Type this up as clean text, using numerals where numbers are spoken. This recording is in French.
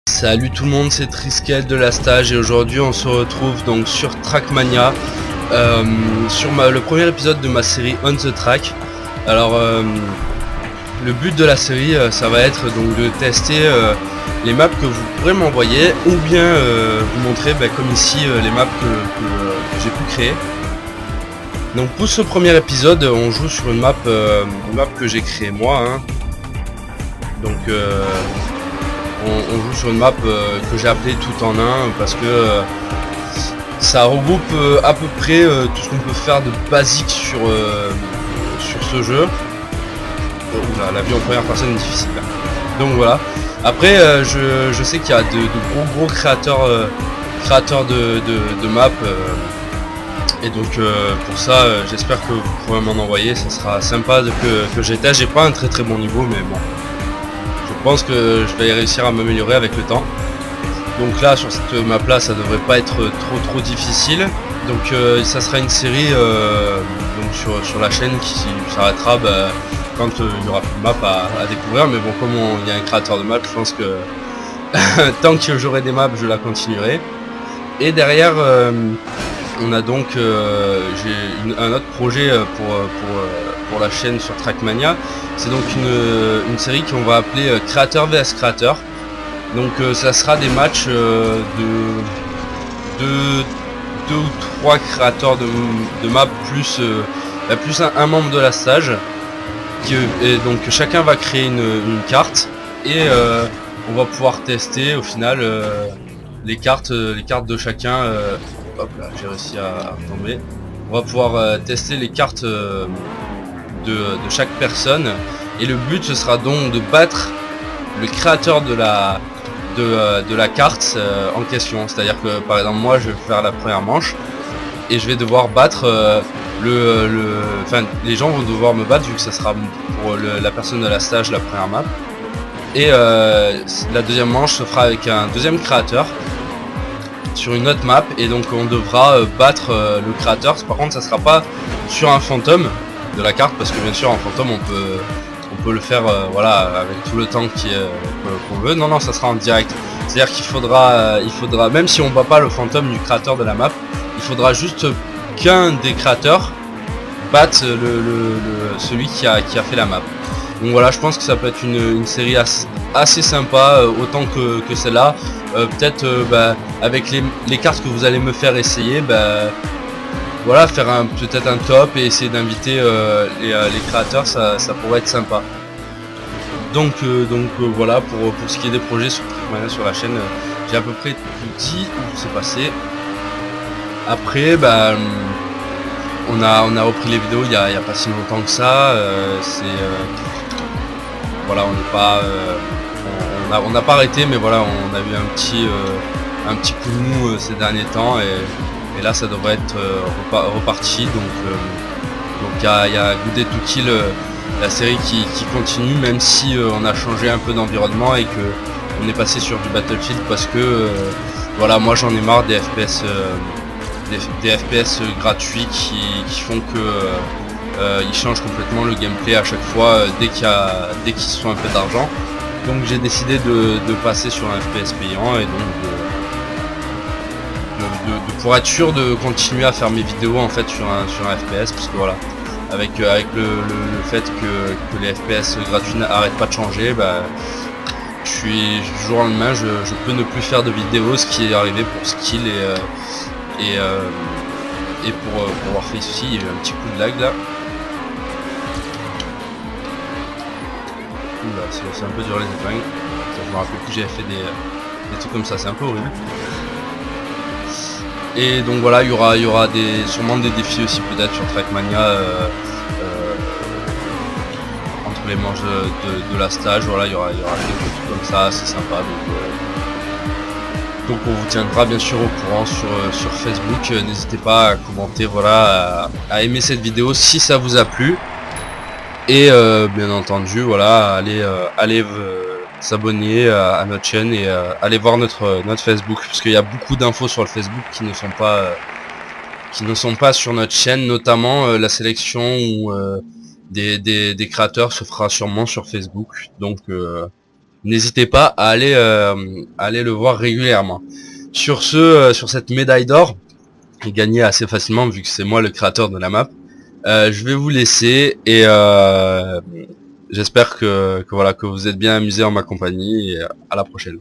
Salut tout le monde, c'est Triskel de la Stage et aujourd'hui on se retrouve donc sur Trackmania sur le premier épisode de ma série On the Track. Alors le but de la série ça va être donc de tester les maps que vous pourrez m'envoyer ou bien vous montrer comme ici les maps que j'ai pu créer. Donc pour ce premier épisode on joue sur une map que j'ai créée moi hein. Donc on joue sur une map que j'ai appelée tout en un parce que ça regroupe à peu près tout ce qu'on peut faire de basique sur ce jeu. Oula, la vue en première personne est difficile là. Donc voilà. Après je sais qu'il y a de gros créateurs de maps et donc pour ça j'espère que vous pourrez m'en envoyer, ça sera sympa que j'ai testé. J'ai pas un très bon niveau mais bon. Je pense que je vais réussir à m'améliorer avec le temps. Donc là sur cette map là ça devrait pas être trop difficile. Donc ça sera une série donc sur la chaîne qui s'arrêtera quand il y aura plus de map à découvrir. Mais bon, comme il y a un créateur de map, je pense que tant que j'aurai des maps je la continuerai. Et derrière on a donc j'ai un autre projet pour la chaîne sur Trackmania. C'est donc une série qu'on va appeler créateur vs créateur. Donc ça sera des matchs de 2 ou 3 créateurs de map plus un membre de la stage. Et donc chacun va créer une carte et on va pouvoir tester au final les cartes de chacun. Hop là, j'ai réussi à tomber. On va pouvoir tester les cartes de chaque personne et le but ce sera donc de battre le créateur de la carte en question. C'est à dire que par exemple moi je vais faire la première manche et je vais devoir battre les gens vont devoir me battre vu que ça sera pour la personne de la stage la première map. Et la deuxième manche se fera avec un deuxième créateur sur une autre map et donc on devra battre le créateur. Par contre ça sera pas sur un fantôme de la carte parce que bien sûr en fantôme on peut le faire voilà avec tout le temps qu'on veut. Non ça sera en direct. C'est à dire qu'il faudra même si on bat pas le fantôme du créateur de la map, il faudra juste qu'un des créateurs batte celui qui a fait la map. Donc voilà, je pense que ça peut être une série assez sympa autant que celle-là. Peut-être avec les cartes que vous allez me faire essayer, voilà, faire peut-être un top et essayer d'inviter les créateurs, ça pourrait être sympa. Donc voilà pour ce qui est des projets sur la chaîne, j'ai à peu près tout dit où c'est passé. Après on a repris les vidéos il y a pas si longtemps que ça. Voilà, on n'est pas on n'a pas arrêté, mais voilà, on a eu un petit coup de mou ces derniers temps et là ça devrait être reparti. Donc il y a Good Day to Kill, la série qui continue, même si on a changé un peu d'environnement et que on est passé sur du Battlefield parce que voilà, moi j'en ai marre des FPS des FPS gratuits qui font que ils changent complètement le gameplay à chaque fois dès qu'ils se font un peu d'argent. Donc j'ai décidé de passer sur un FPS payant et donc de pour être sûr de continuer à faire mes vidéos en fait sur un FPS, parce que voilà, avec le fait que les FPS gratuits n'arrêtent pas de changer, du jour au lendemain je peux ne plus faire de vidéos, ce qui est arrivé pour Skill et pour Warface aussi. Il y a eu un petit coup de lag là. C'est un peu dur les épingles. Je me rappelle plus que j'avais fait des trucs comme ça, c'est un peu horrible. Et donc voilà, il y aura sûrement des défis aussi peut-être sur Trackmania entre les manches de la stage. Voilà, il y aura quelques trucs comme ça, c'est sympa. Donc on vous tiendra bien sûr au courant sur Facebook. N'hésitez pas à commenter, voilà, à aimer cette vidéo si ça vous a plu. Et bien entendu, voilà, allez s'abonner à notre chaîne et allez voir notre Facebook, parce qu'il y a beaucoup d'infos sur le Facebook qui qui ne sont pas sur notre chaîne, notamment la sélection où des créateurs se fera sûrement sur Facebook. Donc n'hésitez pas à aller le voir régulièrement. Sur sur cette médaille d'or, gagnée assez facilement vu que c'est moi le créateur de la map, je vais vous laisser et j'espère que voilà que vous êtes bien amusés en ma compagnie et à la prochaine.